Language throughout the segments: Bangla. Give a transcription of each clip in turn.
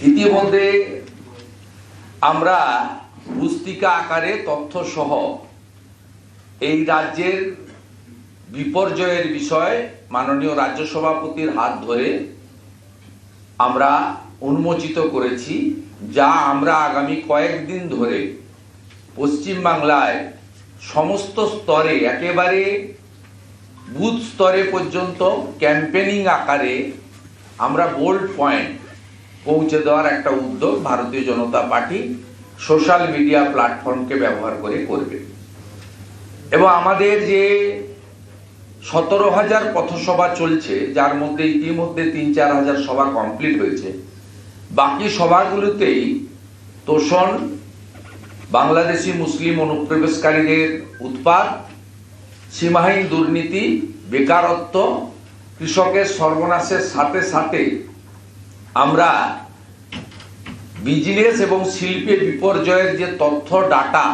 ইতিমধ্যে আমরা পুস্তিকা আকারে তথ্য সহ এই রাজ্যের বিপর্যয়ের বিষয়ে মাননীয় রাজ্য সভাপতির হাত ধরে আমরা উন্মোচিত করেছি, যা আমরা আগামী কয়েকদিন ধরে পশ্চিমবাংলায় সমস্ত স্তরে একেবারে বুথ স্তরে পর্যন্ত ক্যাম্পেনিং আকারে আমরা বোল্ড পয়েন্ট পৌঁছে দেওয়ার একটা উদ্যোগ ভারতীয় জনতা পার্টি সোশ্যাল মিডিয়া প্ল্যাটফর্মকে ব্যবহার করে করবে। এবং আমাদের যে 17,000 পথসভা চলছে, যার মধ্যে ইতিমধ্যে 3-4 হাজার সভা কমপ্লিট হয়েছে, বাকি সভাগুলোতেই তোষণ, বাংলাদেশি মুসলিম অনুপ্রবেশকারীদের উৎপাত, সীমাহীন দুর্নীতি, বেকারত্ব, কৃষকের সর্বনাশের সাথে সাথে আমরা বিজনেস এবং শিল্পের বিপর্যয়ের যে তথ্য ডাটা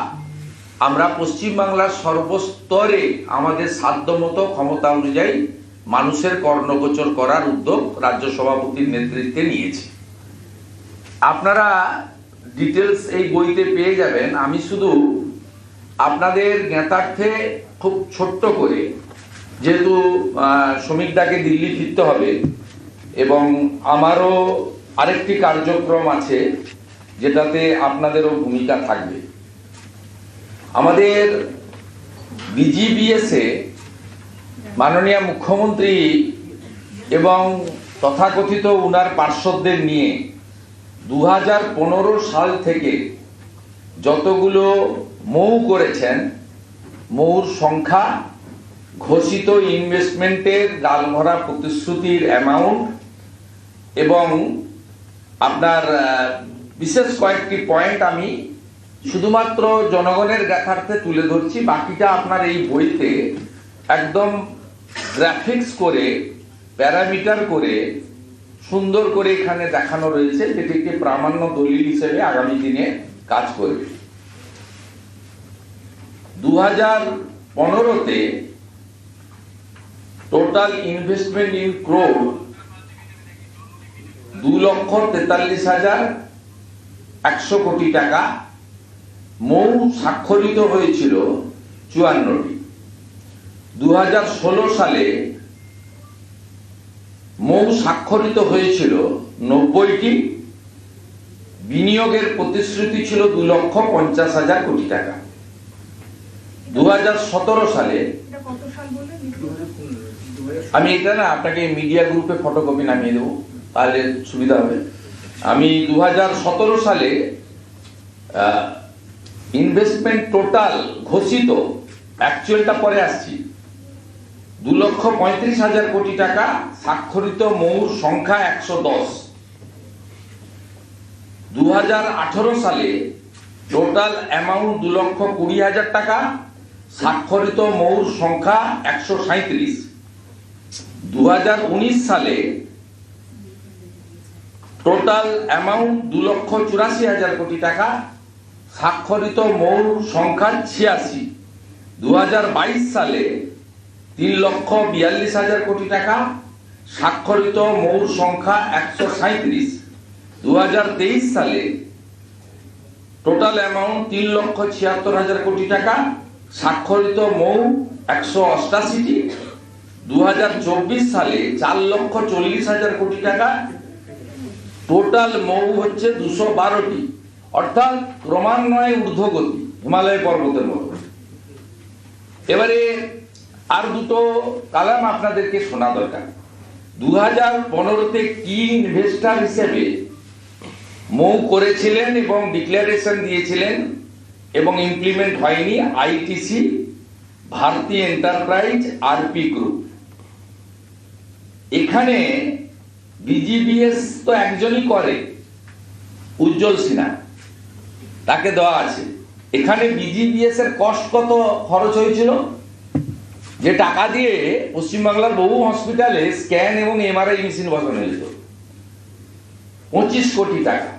আমরা পশ্চিমবাংলার সর্বস্তরে আমাদের সাধ্যমতো ক্ষমতা অনুযায়ী মানুষের কর্ণগোচর করার উদ্যোগ রাজ্য সভাপতির নেতৃত্বে নিয়েছি। আপনারা ডিটেলস এই বইতে পেয়ে যাবেন। আমি শুধু আপনাদের জ্ঞাতার্থে খুব ছোট্ট করে, যেহেতু শ্রমিকদাকে দিল্লি ফিরতে হবে এবং আমারও আরেকটি কার্যক্রম আছে যেটাতে আপনাদেরও ভূমিকা থাকবে। আমাদের বিজিবিএসে মাননীয় মুখ্যমন্ত্রী এবং তথাকথিত উনার পার্শ্বদের নিয়ে 2015 সাল থেকে যতগুলো মৌ করেছেন, মৌর সংখ্যা, ঘোষিত ইনভেস্টমেন্টের গালভরা প্রতিশ্রুতির অ্যামাউন্ট এবং আপনার বিশেষ কয়েকটি পয়েন্ট আমি শুধুমাত্র জনগণের জ্ঞাতার্থে তুলে ধরছি। বাকিটা আপনার এই বইতে একদম গ্রাফিক্স করে, প্যারামিটার করে, সুন্দর করে এখানে দেখানো রয়েছে, যেটিকে প্রামাণ্য দলিল হিসেবে আগামী দিনে কাজ করবে। 2015-তে টোটাল ইনভেস্টমেন্ট ইন ক্রোর 2,43,100 কোটি টাকা। মৌ স্বাক্ষরিত হয়েছিল 54টি। 2016 সালে মৌ স্বাক্ষরিত হয়েছিল 90টি। বিনিয়োগের প্রতিশ্রুতি ছিল 2,50,000 কোটি টাকা। 2017 সালে, আমি এটা না আপনাকে মিডিয়া গ্রুপে ফটোকপি নামিয়ে দেবো, তাহলে সুবিধা হবে। আমি 2017 সালে ইনভেস্টমেন্ট টোটাল ঘোষিত, অ্যাকচুয়ালটা পরে আসছি, 2,35,000 কোটি টাকা। স্বাক্ষরিত মৌর সংখ্যা 110। 2018 সালে টোটাল অ্যামাউন্ট 2,20,000 টাকা। স্বাক্ষরিত মৌর সংখ্যা 137। 2019 সালে টোটাল অ্যামাউন্ট 2,84,000 কোটি টাকা। স্বাক্ষরিত মৌর সংখ্যা 86। 2022 সালে 3,42,000 কোটি টাকা। স্বাক্ষরিত মৌর সংখ্যা 137। 2023 সালে টোটাল অ্যামাউন্ট 3,76,000 কোটি টাকা। স্বাক্ষরিত মৌ 188টি। 2024 সালে 4,40,000 কোটি টাকা। টোটাল মৌ হচ্ছে 212টি, অর্থাৎ ক্রমান্বয়ে ঊর্ধ্বগতি, হিমালয় পর্বতের মতো। এবারে আর দুটো কালাম আপনাদেরকে শোনা দরকার। 2015-তে কি ইনভেস্টার হিসেবে মৌ করেছিলেন এবং ডিক্লারেশন দিয়েছিলেন এবং ইমপ্লিমেন্ট হয়নি ITC, Bharti enterprise, RP group. এখানে বিজিবিএস তো একজনই করে, উজ্জ্বল সিনহা, তাকে দেওয়া আছে। এখানে বিজিবিএস এর কষ্ট কত খরচ হয়েছিল, যে টাকা দিয়ে পশ্চিমবাংলার বহু হসপিটালে স্ক্যান এবং এমআরআই মেশিন বসানো হয়েছিল, 25 কোটি টাকা।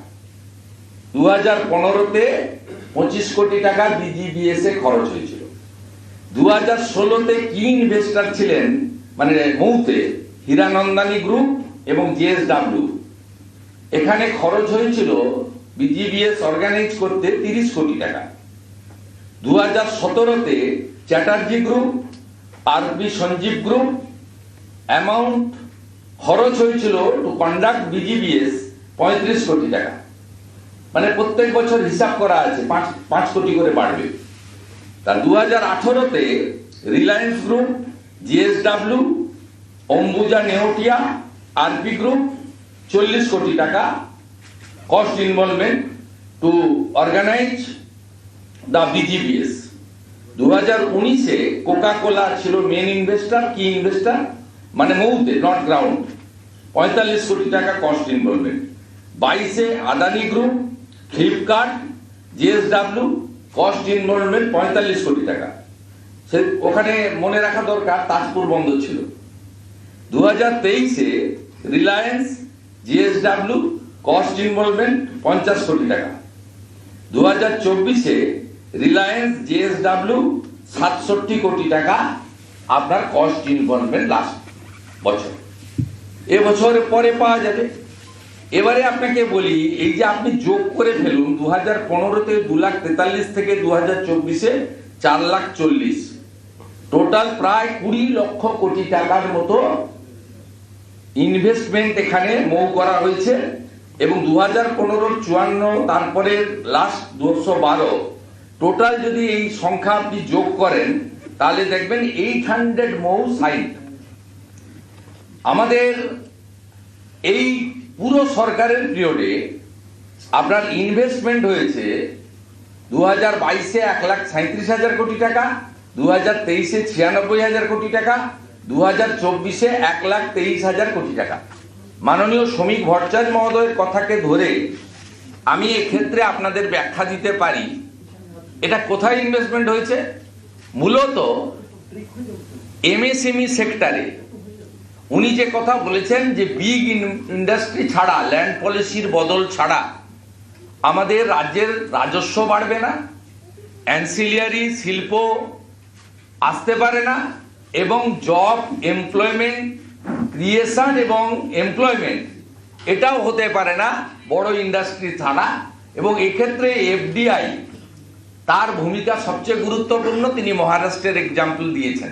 2015-তে 25 কোটি টাকা বিজিবিএস এ খরচ হয়েছিল। 2016-তে কি ইনভেস্টার ছিলেন মানে মৌতে, হীরানন্দানী গ্রুপ এবং জেএসডব্লিউ। এখানে খরচ হয়েছিল বিজিবিএস অর্গানাইজ করতে 30 কোটি টাকা। 2017-তে চ্যাটার্জি গ্রুপ, আরবি সঞ্জীব গ্রুপ অ্যামাউন্ট খরচ হয়েছিল টু কন্ডাক্ট বিজিবিএস 35 কোটি টাকা। মানে প্রত্যেক বছর হিসাব করা আছে 5 কোটি করে বাড়বে। তা 2018-তে রিলায়েন্স গ্রুপ, জিএসডব্লিউ, অম্বুজা নেওটিয়া, আরবি গ্রুপ 40 কোটি টাকা cost involvement two organise the BGBS. 2019-এ Coca কোলা ছিল মেন ইনভেস্টর, কি ইনভেস্টর মানে মৌতে, নট গ্রাউন্ড, 45 কোটি টাকা কস্ট ইনভলভমেন্ট। 22-এ Adani group, Flipkart, JSW cost involvement 45 crore টাকা। সে ওখানে মনে রাখা দরকার তাজপুর বন্দর ছিল। 2023-এ রিলায়েন্স, জিএসডব্লিউ কস্ট ইনভলভমেন্ট 50 কোটি টাকা। 2024-এ রিলায়েন্স, জিএসডব্লিউ 67 কোটি টাকা আপনার কস্ট ইনভলভমেন্ট লাস্ট বছর। এবছর পরে পাওয়া যাবে। এবারে আপনাকে বলি, এই যে আপনি যোগ করে ফেলুন 2015-তে 2,43,000 থেকে 2024-এ 4,40,000, টোটাল প্রায় 20 লক্ষ কোটি টাকার মতো ইনভেস্টমেন্ট এখানে মৌ করা হয়েছে। এবং 2015-র 54, তারপরে লাস্ট 212, টোটাল যদি এই সংখ্যা আপনি যোগ করেন তাহলে দেখবেন 800 মৌ সাইট। আমাদের এই পুরো সরকারের পিরিয়ডে আপনার ইনভেস্টমেন্ট হয়েছে 2022-এ 1,37,000 কোটি টাকা, 2023-এ 96,000 কোটি টাকা, 2024-এ 1,23,000 কোটি টাকা। মাননীয় শ্রমিক ভট্টাচার্য মহোদয়ের কথাকে ধরে আমি এক্ষেত্রে আপনাদের ব্যাখ্যা দিতে পারি এটা কোথায় ইনভেস্টমেন্ট হয়েছে। মূলত এমএসএমই সেক্টরে উনি যে কথা বলেছেন যে বিগ ইন্ডাস্ট্রি ছাড়া, ল্যান্ড পলিসির বদল ছাড়া আমাদের রাজ্যের রাজস্ব বাড়বে না, অ্যান্সিলিয়ারি শিল্প আসতে পারে না, এবং জব, এমপ্লয়মেন্ট ক্রিয়েশন এবং এমপ্লয়মেন্ট এটাও হতে পারে না বড় ইন্ডাস্ট্রি ছাড়া। এবং এক্ষেত্রে এফডিআই তার ভূমিকা সবচেয়ে গুরুত্বপূর্ণ। তিনি মহারাষ্ট্রের এক্সাম্পল দিয়েছেন।